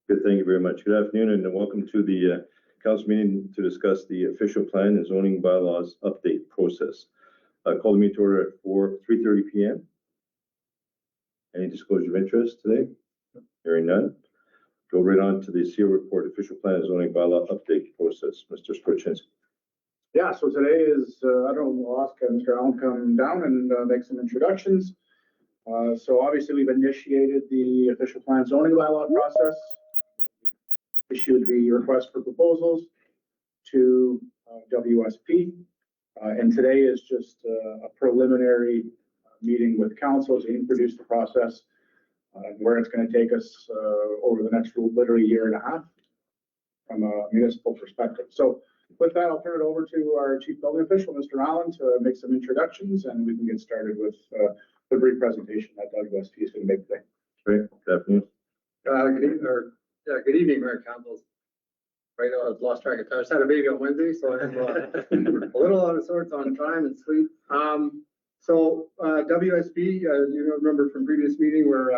Good, thank you very much. Good afternoon and welcome to the council meeting to discuss the official plan and zoning bylaws update process. Call the meeting to order at 3:30 p.m. Any disclosure of interest today? Hearing none. Go right on to the CEO report, official plan and zoning bylaw update process. Mr. Skwarczynski. Yeah, so today is, I don't know, we'll ask Mr. Allen come down and make some introductions. So obviously we've initiated the official plan zoning bylaw process, issued the request for proposals to WSP, and today is just a preliminary meeting with council to introduce the process, where it's going to take us over the next literally year and a half from a municipal perspective. So with that, I'll turn it over to our chief building official, Mr. Allen, to make some introductions, and we can get started with the brief presentation that WSP is going to make today. Great. Good afternoon. Good evening, Mayor Council. Right now, I've lost track of time. I just had a baby on Wednesday, so I'm a little out of sorts on time and sleep. WSP, you remember from previous meeting where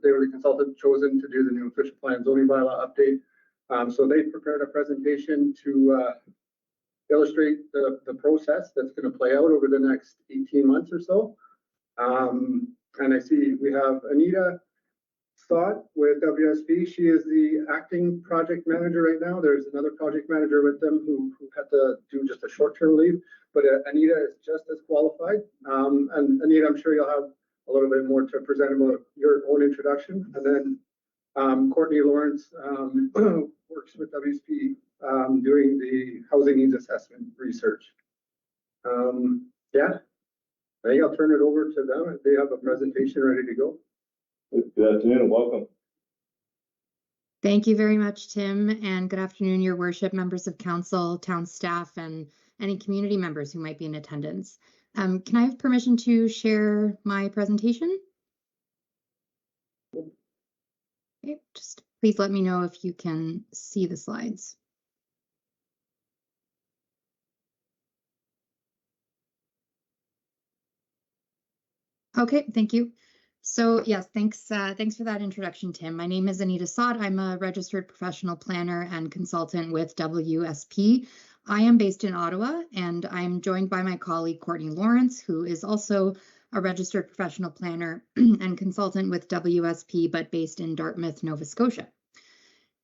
they were the consultant chosen to do the new official plan zoning bylaw update. So they prepared a presentation to illustrate the process that's going to play out over the next 18 months or so. And I see we have Anita Stott with WSP. She is the acting project manager right now. There's another project manager with them who had to do just a short-term leave, but Anita is just as qualified. And Anita, I'm sure you'll have a little bit more to present about your own introduction. And then Courtney Lawrence works with WSP doing the housing needs assessment research. Yeah, I think I'll turn it over to them. They have a presentation ready to go. Good afternoon and welcome. Thank you very much, Tim, and good afternoon, your worship, members of council, town staff, and any community members who might be in attendance. Can I have permission to share my presentation? Okay, just please let me know if you can see the slides. Okay, thank you. So yes, thanks for that introduction, Tim. My name is Anita Stott. I'm a registered professional planner and consultant with WSP. I am based in Ottawa, and I'm joined by my colleague, Courtney Lawrence, who is also a registered professional planner and consultant with WSP, but based in Dartmouth, Nova Scotia.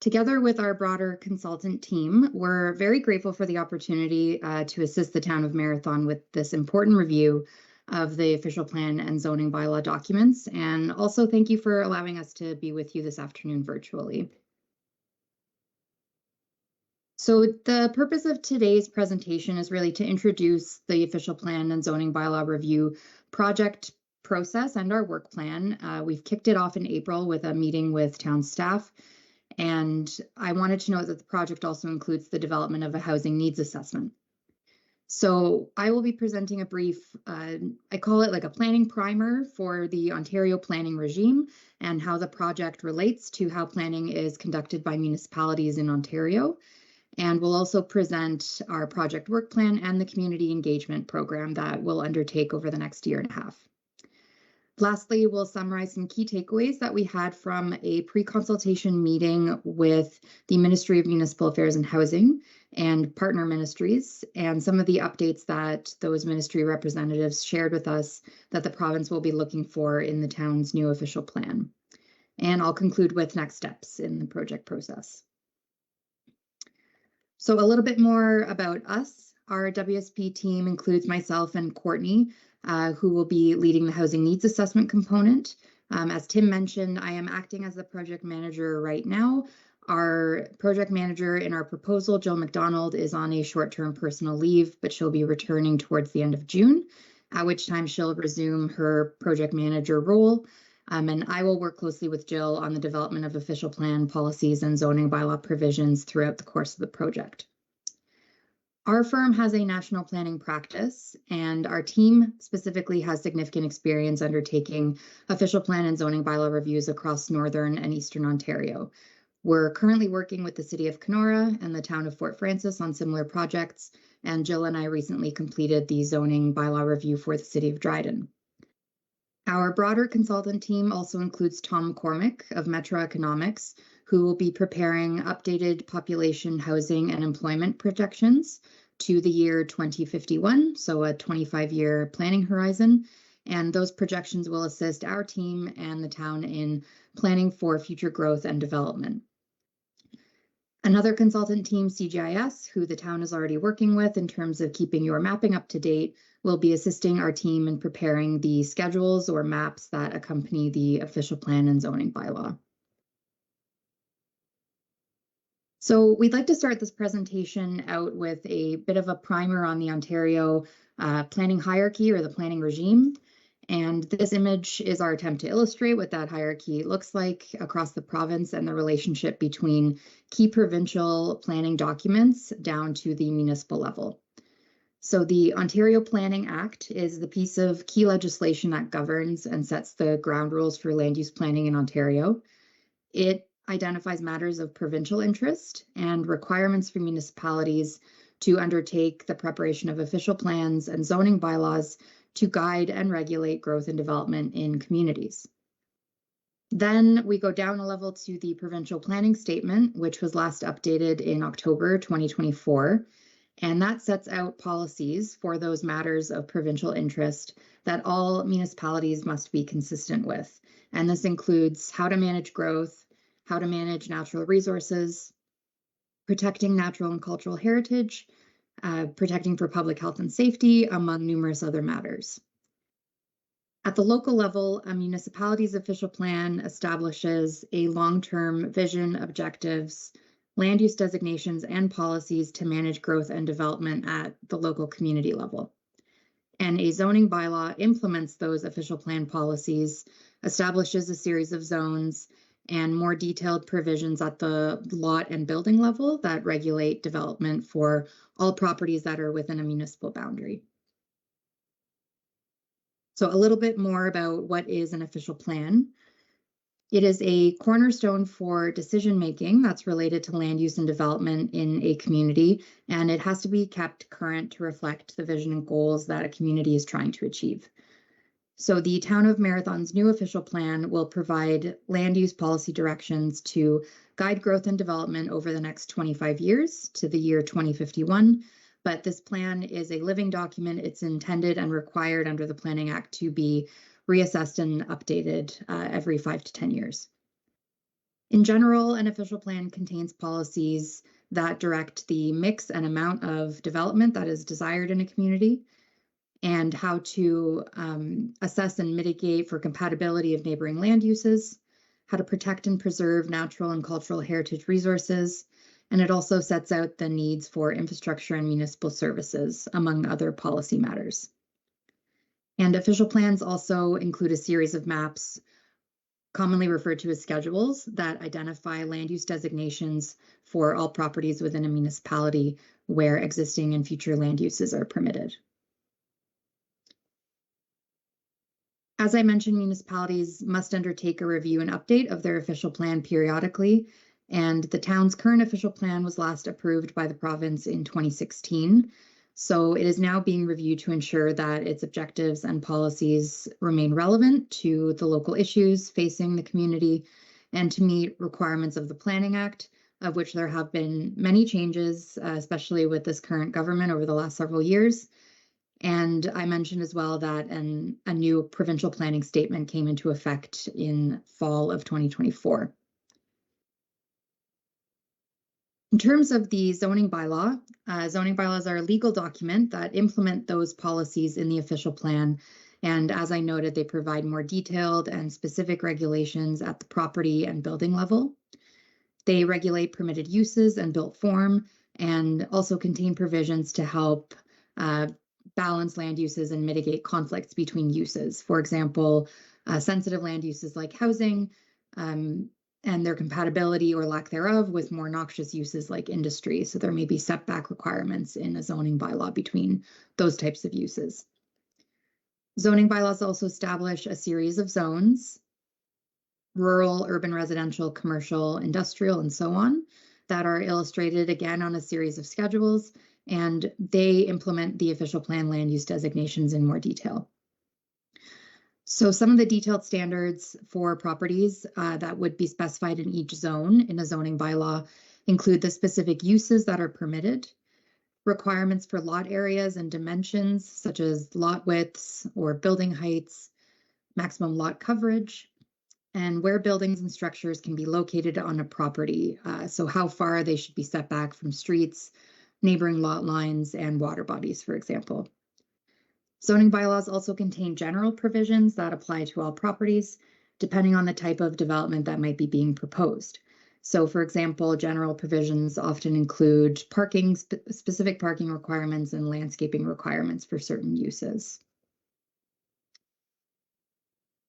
Together with our broader consultant team, we're very grateful for the opportunity to assist the town of Marathon with this important review of the official plan and zoning bylaw documents. And also thank you for allowing us to be with you this afternoon virtually. So the purpose of today's presentation is really to introduce the official plan and zoning bylaw review project process and our work plan. We've kicked it off in April with a meeting with town staff. And I wanted to note that the project also includes the development of a housing needs assessment. So I will be presenting a brief, I call it like a planning primer for the Ontario planning regime and how the project relates to how planning is conducted by municipalities in Ontario. And we'll also present our project work plan and the community engagement program that we'll undertake over the next year and a half. Lastly, we'll summarize some key takeaways that we had from a pre-consultation meeting with the Ministry of Municipal Affairs and Housing and partner ministries, and some of the updates that those ministry representatives shared with us that the province will be looking for in the town's new official plan. And I'll conclude with next steps in the project process. So a little bit more about us. Our WSP team includes myself and Courtney, who will be leading the housing needs assessment component. As Tim mentioned, I am acting as the project manager right now. Our project manager in our proposal, Jill McDonald, is on a short-term personal leave, but she'll be returning towards the end of June, at which time she'll resume her project manager role. And I will work closely with Jill on the development of official plan policies and zoning bylaw provisions throughout the course of the project. Our firm has a national planning practice, and our team specifically has significant experience undertaking official plan and zoning bylaw reviews across Northern and Eastern Ontario. We're currently working with the City of Kenora and the town of Fort Frances on similar projects, and Jill and I recently completed the zoning bylaw review for the City of Dryden. Our broader consultant team also includes Tom McCormick of Metro Economics, who will be preparing updated population, housing, and employment projections to the year 2051, so a 25-year planning horizon. And those projections will assist our team and the town in planning for future growth and development. Another consultant team, CGIS, who the town is already working with in terms of keeping your mapping up to date, will be assisting our team in preparing the schedules or maps that accompany the official plan and zoning bylaw. So we'd like to start this presentation out with a bit of a primer on the Ontario planning hierarchy or the planning regime. And this image is our attempt to illustrate what that hierarchy looks like across the province and the relationship between key provincial planning documents down to the municipal level. So the Ontario Planning Act is the piece of key legislation that governs and sets the ground rules for land use planning in Ontario. It identifies matters of provincial interest and requirements for municipalities to undertake the preparation of official plans and zoning bylaws to guide and regulate growth and development in communities. Then we go down a level to the provincial planning statement, which was last updated in October 2024. And that sets out policies for those matters of provincial interest that all municipalities must be consistent with. And this includes how to manage growth, how to manage natural resources, protecting natural and cultural heritage, protecting for public health and safety, among numerous other matters. At the local level, a municipality's official plan establishes a long-term vision, objectives, land use designations, and policies to manage growth and development at the local community level. And a zoning bylaw implements those official plan policies, establishes a series of zones, and more detailed provisions at the lot and building level that regulate development for all properties that are within a municipal boundary. So a little bit more about what is an official plan. It is a cornerstone for decision-making that's related to land use and development in a community, and it has to be kept current to reflect the vision and goals that a community is trying to achieve. So the Town of Marathon's new official plan will provide land use policy directions to guide growth and development over the next 25 years to the year 2051. But this plan is a living document. It's intended and required under the Planning Act to be reassessed and updated every 5 to 10 years. In general, an official plan contains policies that direct the mix and amount of development that is desired in a community, and how to assess and mitigate for compatibility of neighboring land uses, how to protect and preserve natural and cultural heritage resources, and it also sets out the needs for infrastructure and municipal services, among other policy matters. And official plans also include a series of maps, commonly referred to as schedules, that identify land use designations for all properties within a municipality where existing and future land uses are permitted. As I mentioned, municipalities must undertake a review and update of their official plan periodically, and the town's current official plan was last approved by the province in 2016. So it is now being reviewed to ensure that its objectives and policies remain relevant to the local issues facing the community and to meet requirements of the Planning Act, of which there have been many changes, especially with this current government over the last several years. And I mentioned as well that a new provincial planning statement came into effect in fall of 2024. In terms of the zoning bylaw, zoning bylaws are a legal document that implement those policies in the official plan. And as I noted, they provide more detailed and specific regulations at the property and building level. They regulate permitted uses and built form, and also contain provisions to help balance land uses and mitigate conflicts between uses. For example, sensitive land uses like housing and their compatibility or lack thereof with more noxious uses like industry. So there may be setback requirements in a zoning bylaw between those types of uses. Zoning bylaws also establish a series of zones, rural, urban, residential, commercial, industrial, and so on, that are illustrated again on a series of schedules, and they implement the official plan land use designations in more detail. So some of the detailed standards for properties that would be specified in each zone in a zoning bylaw include the specific uses that are permitted, requirements for lot areas and dimensions, such as lot widths or building heights, maximum lot coverage, and where buildings and structures can be located on a property. So how far they should be set back from streets, neighboring lot lines, and water bodies, for example. Zoning bylaws also contain general provisions that apply to all properties, depending on the type of development that might be being proposed. So, for example, general provisions often include parking, specific parking requirements and landscaping requirements for certain uses.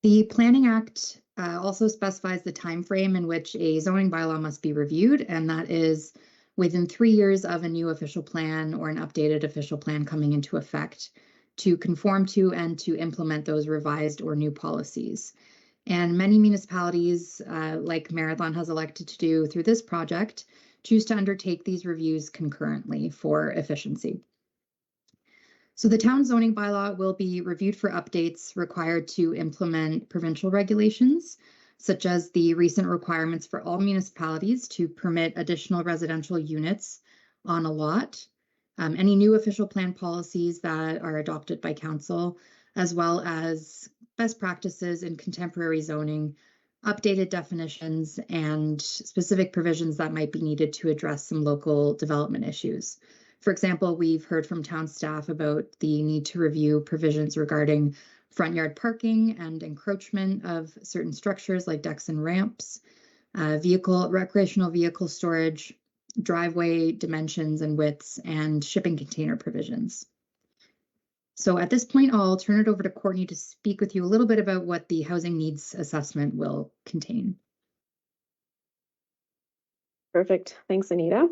The Planning Act also specifies the time frame in which a zoning bylaw must be reviewed, and that is within 3 years of a new official plan or an updated official plan coming into effect to conform to and to implement those revised or new policies. And many municipalities, like Marathon has elected to do through this project, choose to undertake these reviews concurrently for efficiency. So the town zoning bylaw will be reviewed for updates required to implement provincial regulations, such as the recent requirements for all municipalities to permit additional residential units on a lot, any new official plan policies that are adopted by council, as well as best practices in contemporary zoning, updated definitions, and specific provisions that might be needed to address some local development issues. For example, we've heard from town staff about the need to review provisions regarding front yard parking and encroachment of certain structures like decks and ramps, recreational vehicle storage, driveway dimensions and widths, and shipping container provisions. So at this point, I'll turn it over to Courtney to speak with you a little bit about what the housing needs assessment will contain. Perfect. Thanks, Anita.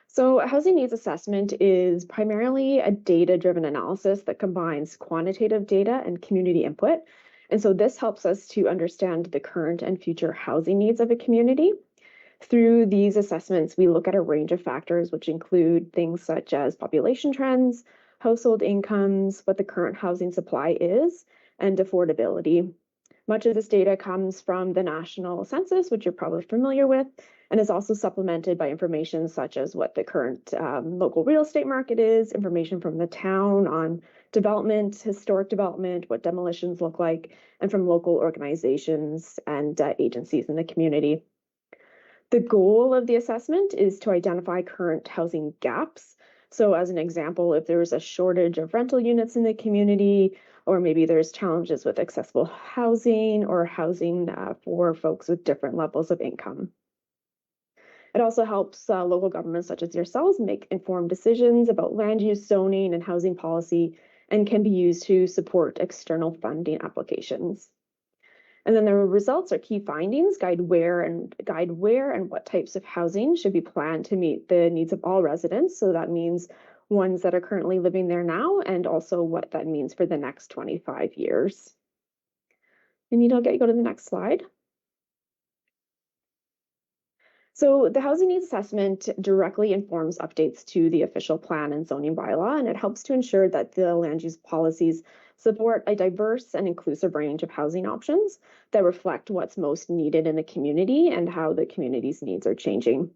So a housing needs assessment is primarily a data-driven analysis that combines quantitative data and community input. And so this helps us to understand the current and future housing needs of a community. Through these assessments, we look at a range of factors, which include things such as population trends, household incomes, what the current housing supply is, and affordability. Much of this data comes from the National Census, which you're probably familiar with, and is also supplemented by information such as what the current local real estate market is, information from the town on development, historic development, what demolitions look like, and from local organizations and agencies in the community. The goal of the assessment is to identify current housing gaps. So as an example, if there's a shortage of rental units in the community, or maybe there's challenges with accessible housing or housing for folks with different levels of income. It also helps local governments such as yourselves make informed decisions about land use, zoning, and housing policy, and can be used to support external funding applications. And then the results or key findings guide where and what types of housing should be planned to meet the needs of all residents. So that means ones that are currently living there now, and also what that means for the next 25 years. Anita, I'll get you to go to the next slide. So the housing needs assessment directly informs updates to the official plan and zoning bylaw, and it helps to ensure that the land use policies support a diverse and inclusive range of housing options that reflect what's most needed in the community and how the community's needs are changing.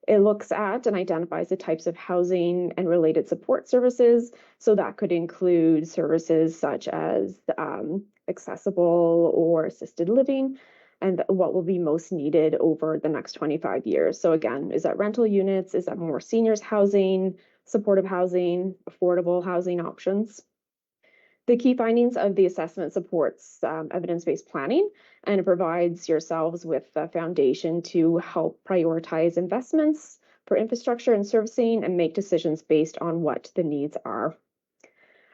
It looks at and identifies the types of housing and related support services. So that could include services such as accessible or assisted living, and what will be most needed over the next 25 years. So again, is that rental units? Is that more seniors housing, supportive housing, affordable housing options? The key findings of the assessment supports evidence-based planning, and it provides yourselves with a foundation to help prioritize investments for infrastructure and servicing and make decisions based on what the needs are.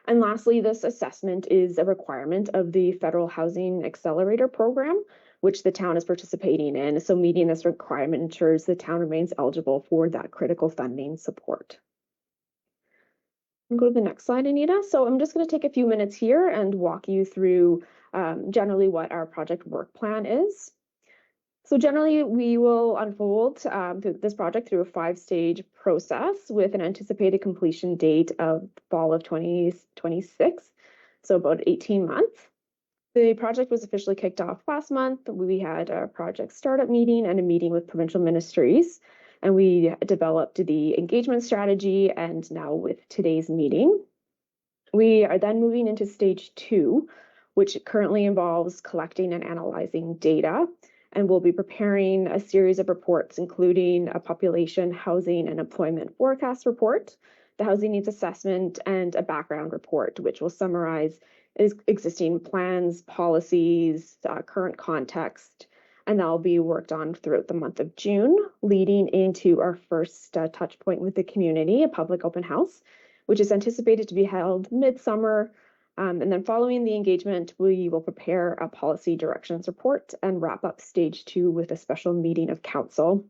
And lastly, this assessment is a requirement of the Federal Housing Accelerator Program, which the town is participating in. So meeting this requirement ensures the town remains eligible for that critical funding support. Go to the next slide, Anita. So I'm just going to take a few minutes here and walk you through generally what our project work plan is. So generally, we will unfold this project through a 5-stage process with an anticipated completion date of fall of 2026, so about 18 months. The project was officially kicked off last month. We had a project startup meeting and a meeting with provincial ministries, and we developed the engagement strategy. And now with today's meeting, we are then moving into stage 2, which currently involves collecting and analyzing data. And we'll be preparing a series of reports, including a population, housing, and employment forecast report, the housing needs assessment, and a background report, which will summarize existing plans, policies, current context, and that'll be worked on throughout the month of June, leading into our first touch point with the community, a public open house, which is anticipated to be held midsummer. And then following the engagement, we will prepare a policy directions report and wrap up stage 2 with a special meeting of council.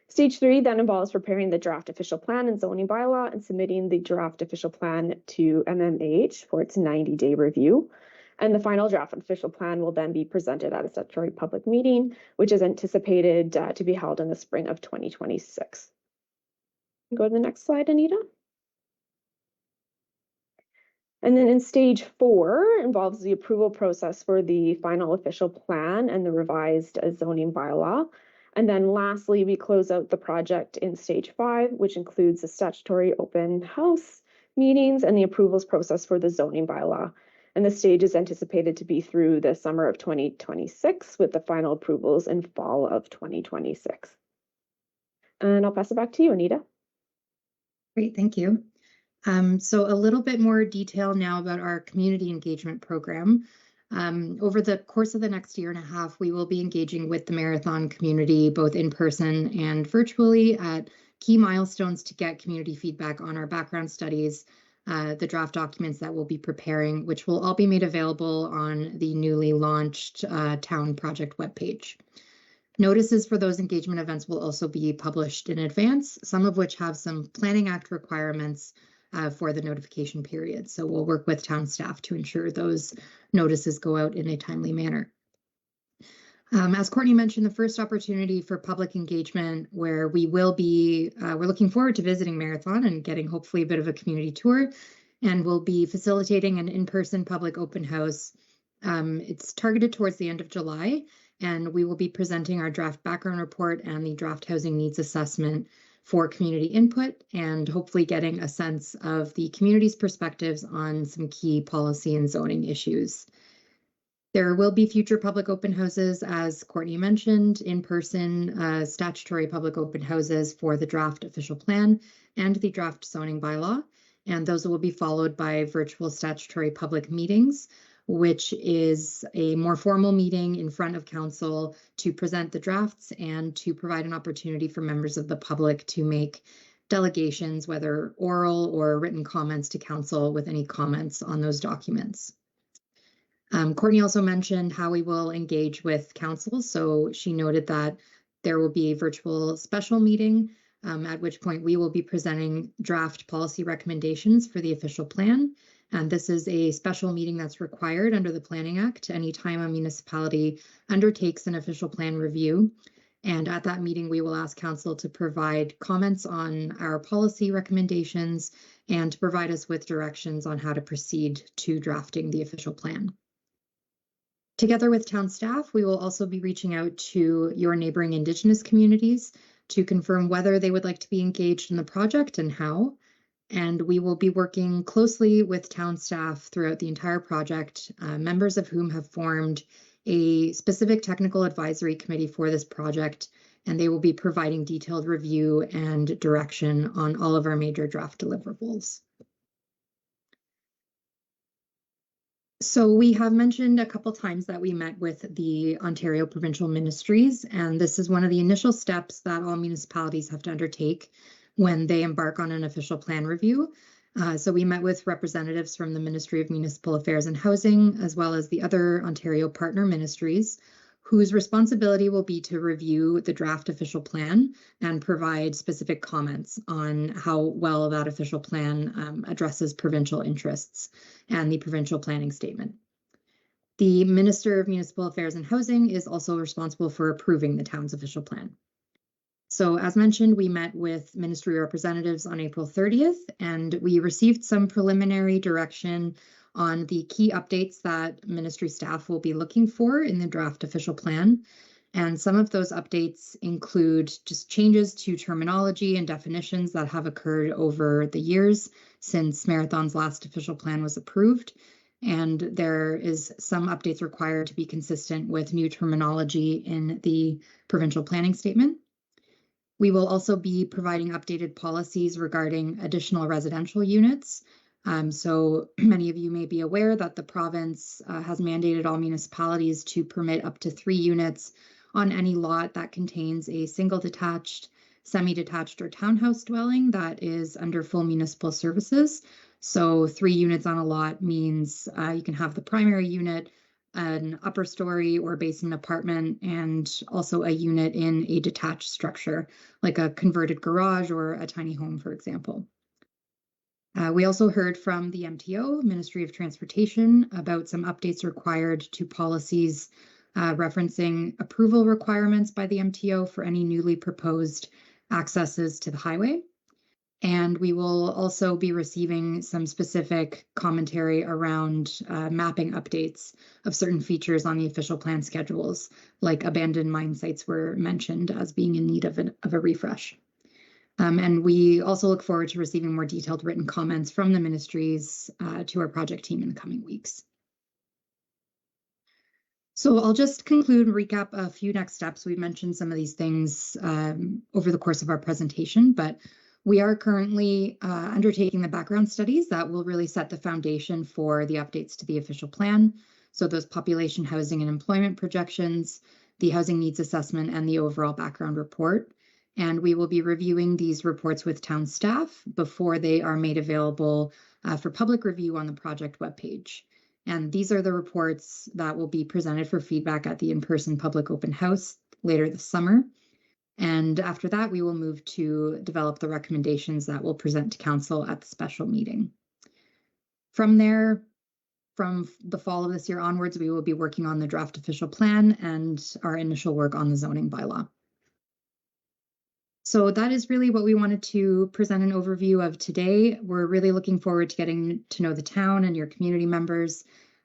Stage 3 then involves preparing the draft official plan and zoning bylaw and submitting the draft official plan to MMH for its 90-day review. And the final draft official plan will then be presented at a statutory public meeting, which is anticipated to be held in the spring of 2026. Go to the next slide, Anita. And then in stage 4 involves the approval process for the final official plan and the revised zoning bylaw. And then lastly, we close out the project in stage 5, which includes the statutory open house meetings and the approvals process for the zoning bylaw. And the stage is anticipated to be through the summer of 2026 with the final approvals in fall of 2026. And I'll pass it back to you, Anita. Great, thank you. So a little bit more detail now about our community engagement program. Over the course of the next year and a half, we will be engaging with the Marathon community, both in person and virtually, at key milestones to get community feedback on our background studies, the draft documents that we'll be preparing, which will all be made available on the newly launched town project webpage. Notices for those engagement events will also be published in advance, some of which have some Planning Act requirements for the notification period. So we'll work with town staff to ensure those notices go out in a timely manner. As Courtney mentioned, the first opportunity for public engagement where we will be, we're looking forward to visiting Marathon and getting hopefully a bit of a community tour, and we'll be facilitating an in-person public open house. It's targeted towards the end of July, and we will be presenting our draft background report and the draft housing needs assessment for community input and hopefully getting a sense of the community's perspectives on some key policy and zoning issues. There will be future public open houses, as Courtney mentioned, in-person statutory public open houses for the draft official plan and the draft zoning bylaw, and those will be followed by virtual statutory public meetings, which is a more formal meeting in front of council to present the drafts and to provide an opportunity for members of the public to make delegations, whether oral or written comments to council with any comments on those documents. Courtney also mentioned how we will engage with council. So she noted that there will be a virtual special meeting, at which point we will be presenting draft policy recommendations for the official plan. And this is a special meeting that's required under the Planning Act anytime a municipality undertakes an official plan review. And at that meeting, we will ask council to provide comments on our policy recommendations and to provide us with directions on how to proceed to drafting the official plan. Together with town staff, we will also be reaching out to your neighboring Indigenous communities to confirm whether they would like to be engaged in the project and how. And we will be working closely with town staff throughout the entire project, members of whom have formed a specific technical advisory committee for this project, and they will be providing detailed review and direction on all of our major draft deliverables. So we have mentioned a couple times that we met with the Ontario Provincial Ministries, and this is one of the initial steps that all municipalities have to undertake when they embark on an official plan review. So we met with representatives from the Ministry of Municipal Affairs and Housing, as well as the other Ontario partner ministries, whose responsibility will be to review the draft official plan and provide specific comments on how well that official plan addresses provincial interests and the provincial planning statement. The Minister of Municipal Affairs and Housing is also responsible for approving the town's official plan. So as mentioned, we met with ministry representatives on April 30th, and we received some preliminary direction on the key updates that ministry staff will be looking for in the draft official plan. And some of those updates include just changes to terminology and definitions that have occurred over the years since Marathon's last official plan was approved. And there is some updates required to be consistent with new terminology in the provincial planning statement. We will also be providing updated policies regarding additional residential units. So many of you may be aware that the province has mandated all municipalities to permit up to 3 units on any lot that contains a single detached, semi-detached, or townhouse dwelling that is under full municipal services. So 3 units on a lot means you can have the primary unit, an upper story or basement apartment, and also a unit in a detached structure, like a converted garage or a tiny home, for example. We also heard from the MTO, Ministry of Transportation, about some updates required to policies referencing approval requirements by the MTO for any newly proposed accesses to the highway. And we will also be receiving some specific commentary around mapping updates of certain features on the official plan schedules, like abandoned mine sites were mentioned as being in need of a refresh. And we also look forward to receiving more detailed written comments from the ministries to our project team in the coming weeks. So I'll just conclude and recap a few next steps. We've mentioned some of these things over the course of our presentation, but we are currently undertaking the background studies that will really set the foundation for the updates to the official plan. So those population, housing, and employment projections, the housing needs assessment, and the overall background report. And we will be reviewing these reports with town staff before they are made available for public review on the project webpage. And these are the reports that will be presented for feedback at the in-person public open house later this summer. And after that, we will move to develop the recommendations that we'll present to council at the special meeting. From there, from the fall of this year onwards, we will be working on the draft official plan and our initial work on the zoning bylaw. So that is really what we wanted to present an overview of today. We're really looking forward to getting to know the town and your community members.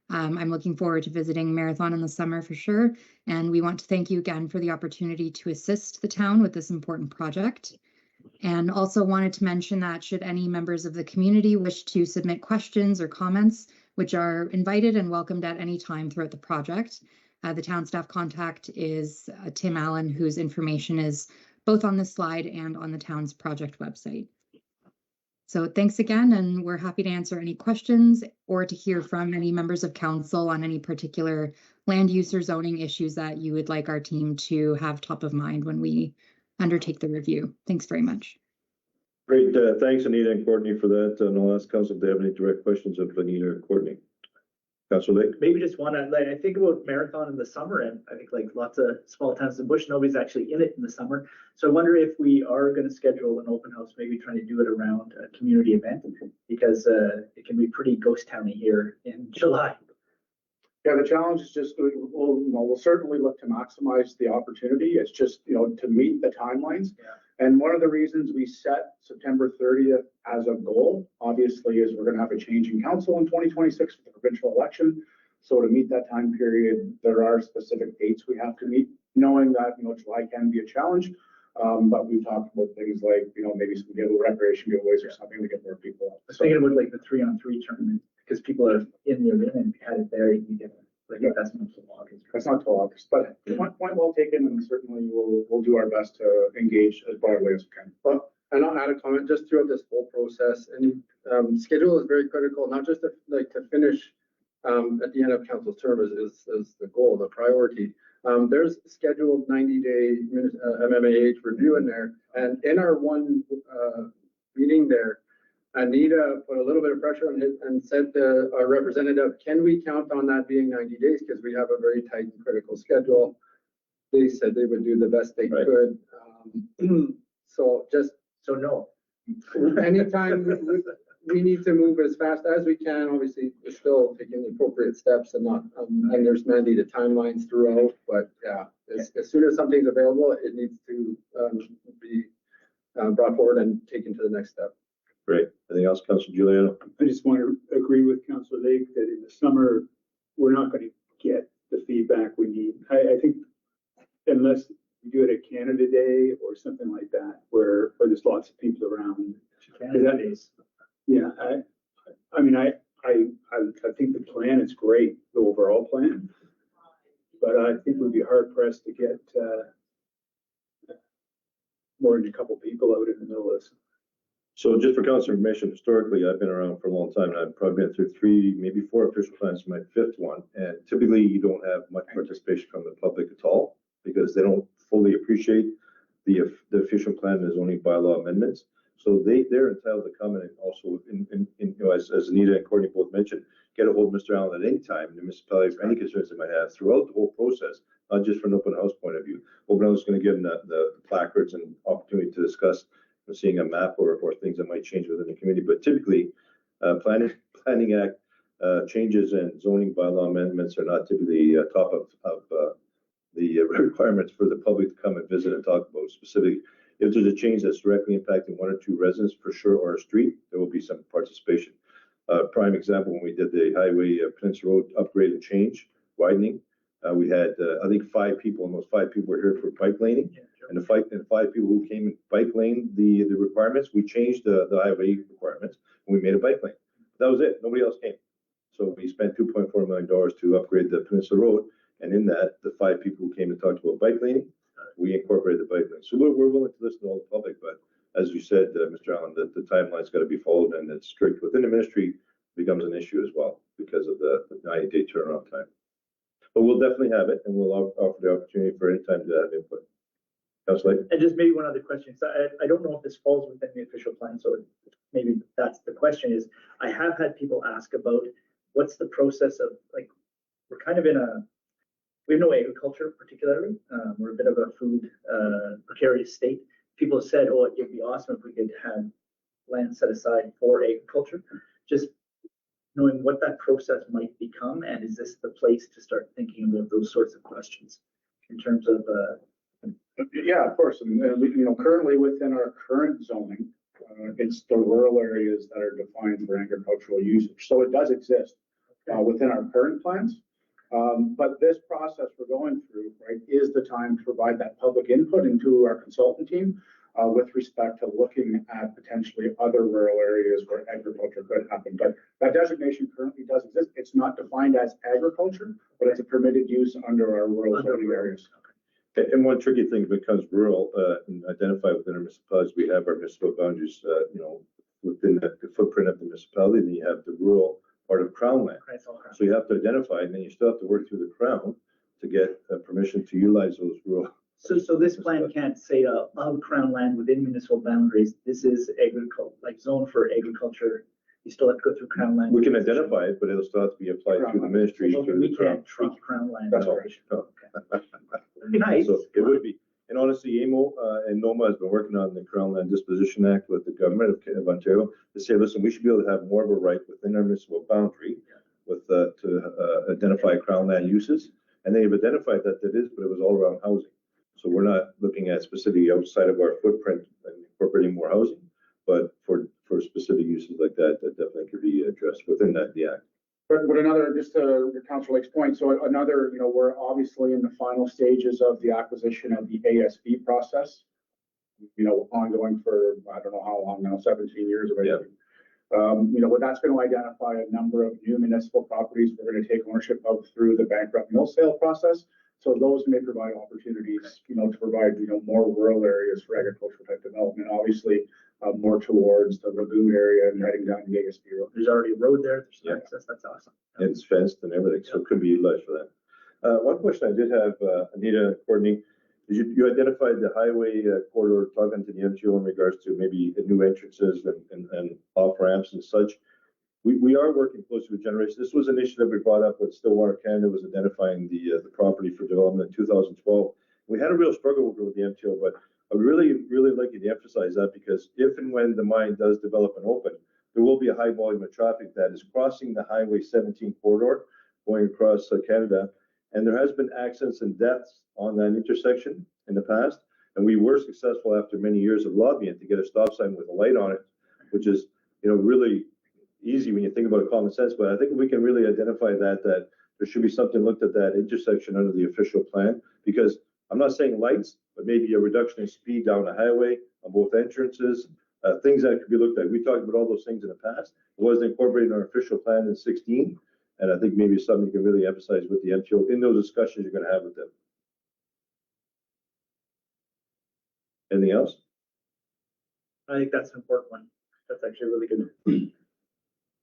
I'm looking forward to visiting Marathon in the summer for sure. And we want to thank you again for the opportunity to assist the town with this important project. And also wanted to mention that should any members of the community wish to submit questions or comments, which are invited and welcomed at any time throughout the project, the town staff contact is Tim Allen, whose information is both on this slide and on the town's project website. So thanks again, and we're happy to answer any questions or to hear from any members of council on any particular land use or zoning issues that you would like our team to have top of mind when we undertake the review. Thanks very much. Great. Thanks, Anita and Courtney, for that. And I'll ask council if they have any direct questions of Anita or Courtney. Councilor Lake? Maybe just one, I think about Marathon in the summer, and I think like lots of small towns in Bush, nobody's actually in it in the summer. So I wonder if we are going to schedule an open house, maybe trying to do it around a community event, because it can be pretty ghost towny here in July. Yeah, the challenge is just, we'll certainly look to maximize the opportunity. It's just, to meet the timelines. Yeah. And one of the reasons we set September 30th as a goal, obviously, is we're going to have a change in council in 2026 for the provincial election. So to meet that time period, there are specific dates we have to meet, knowing that, July can be a challenge. But we've talked about things like, maybe some recreation giveaways or something to get more people. I was thinking about like the 3-on-3 tournament, because people are in the arena and had it there, you can get like that's not so long. That's not till August, but point well taken, and certainly we'll do our best to engage as broadly as we can. But, and I'll add a comment just throughout this whole process, and schedule is very critical, not just to finish at the end of council's term is the goal, the priority. There's scheduled 90-day MMAH review in there, and in our one meeting there, Anita put a little bit of pressure on it and said to our representative, can we count on that being 90 days? Because we have a very tight and critical schedule. They said they would do the best they could. So no. Anytime we need to move as fast as we can, obviously we're still taking the appropriate steps and not, and there's mandated timelines throughout, but yeah, as soon as something's available, it needs to be brought forward and taken to the next step. Great. Anything else, Councilor Giuliano? I just want to agree with Councilor Lake that in the summer, we're not going to get the feedback we need. I think unless we do it at Canada Day or something like that, where there's lots of people around. Canada Days. Yeah, I mean, I think the plan is great, the overall plan. But I think we'd be hard pressed to get more than a couple people out in the middle of this. So just for council information, historically, I've been around for a long time, and I've probably been through 3, maybe 4 official plans, my 5th one. And typically, you don't have much participation from the public at all, because they don't fully appreciate the official plan and zoning bylaw amendments. So they're entitled to come in and also, as Anita and Courtney both mentioned, get a hold of Mr. Allen at any time, the municipality, for any concerns they might have throughout the whole process, not just from an open house point of view. Open house is going to give them the placards and opportunity to discuss seeing a map or things that might change within the community. But typically, planning act changes and zoning bylaw amendments are not typically top of the requirements for the public to come and visit and talk about. Specifically, if there's a change that's directly impacting 1 or 2 residents for sure, or a street, there will be some participation. Prime example, when we did the highway Peninsula Road upgrade and change, widening, we had, I think 5 people, and those 5 people were here for bike laning. Yeah, sure. And the 5 people who came and bike lane the requirements, we changed the highway requirements, and we made a bike lane. That was it. Nobody else came. So we spent $2.4 million to upgrade the Peninsula Road. And in that, the 5 people who came and talked about bike laning, we incorporated the bike lane. So we're willing to listen to all the public, but as you said, Mr. Allen, the timeline's got to be followed, and it's strict within the ministry becomes an issue as well because of the 90-day turnaround time. But we'll definitely have it, and we'll offer the opportunity for any time to have input. Councilor? And just maybe one other question. So I don't know if this falls within the official plan, so maybe that's the question is, I have had people ask about what's the process of, like, we're kind of we have no agriculture particularly. We're a bit of a food precarious state. People have said, oh, it'd be awesome if we could have land set aside for agriculture. Just knowing what that process might become, and is this the place to start thinking about those sorts of questions in terms of Yeah, of course. And currently within our current zoning, it's the rural areas that are defined for agricultural usage. So it does exist within our current plans. But this process we're going through, right, is the time to provide that public input into our consultant team with respect to looking at potentially other rural areas where agriculture could happen. But that designation currently does exist. It's not defined as agriculture, but it's a permitted use under our rural zoning areas. And one tricky thing becomes rural and identify within our municipalities, we have our municipal boundaries, within the footprint of the municipality, and then you have the rural part of Crown land. So you have to identify, and then you still have to work through the Crown to get permission to utilize those rural. So this plan can't say of Crown land within municipal boundaries, this is agriculture, like zone for agriculture. You still have to go through Crown land. We can identify it, but it'll still have to be applied through the ministry. Okay, through we the Crown. can't treat Crown land. That's right. Okay. It'd be nice. So it would be. And honestly, AMO and NOMA has been working on the Crown Land Disposition Act with the government of Ontario to say, listen, we should be able to have more of a right within our municipal boundary with to identify Crown land uses. And they've identified that it is, but it was all around housing. So we're not looking at specifically outside of our footprint and incorporating more housing, but for specific uses like that, that definitely could be addressed within that, the act. But another, just to Councilor Lake's point, so another, we're obviously in the final stages of the acquisition of the ASB process. Ongoing for, I don't know how long now, 17 years or whatever. What that's going to identify a number of new municipal properties we're going to take ownership of through the bankrupt mill sale process. So those may provide opportunities, to provide, more rural areas for agricultural type development, obviously more towards the lagoon area and heading down the ASB road. There's already a road there. There's access. That's awesome. It's fenced and everything, so it could be utilized for that. One question I did have, Anita and Courtney, is you identified the highway corridor talking to the MTO in regards to maybe new entrances and off ramps and such. We are working closely with Generation. This was an issue that we brought up with Stillwater Canada, was identifying the property for development in 2012. We had a real struggle with the MTO, but I would really like you to emphasize that, because if and when the mine does develop and open, there will be a high volume of traffic that is crossing the Highway 17 corridor going across Canada. And there has been accidents and deaths on that intersection in the past. And we were successful after many years of lobbying to get a stop sign with a light on it, which is really easy when you think about common sense, but I think we can really identify that there should be something looked at that intersection under the official plan, because I'm not saying lights, but maybe a reduction in speed down the highway on both entrances, things that could be looked at. We talked about all those things in the past. It wasn't incorporated in our official plan in 16. And I think maybe it's something you can really emphasize with the MTO in those discussions you're going to have with them. Anything else? I think that's an important one. That's actually really good.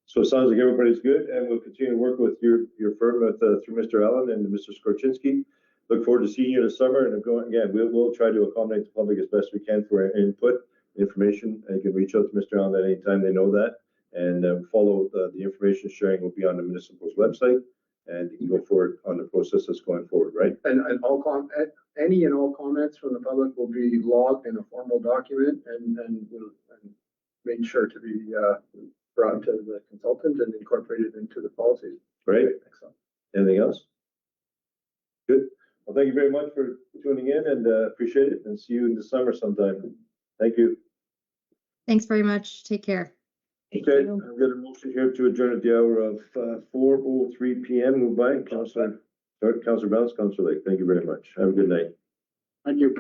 So it sounds like everybody's good, and we'll continue to work with your firm through Mr. Allen and Mr. Skorczynski. Look forward to seeing you this summer, and again, we'll try to accommodate the public as best we can for input, information, and you can reach out to Mr. Allen at any time they know that, and follow the information sharing will be on the municipal's website, and you can go forward on the process that's going forward, right? And any and all comments from the public will be logged in a formal document and made sure to be brought to the consultant and incorporated into the policies. Great. Excellent. Anything else? Good. Well, thank you very much for tuning in, and appreciate it, and see you in the summer sometime. Thank you. Thanks very much. Take care. Thank Okay, you. I've got a motion here to adjourn at the hour of 4:03 PM. Moved by Councillor Balance, Councillor Lake. Thank you very much. Have a good night. Thank you.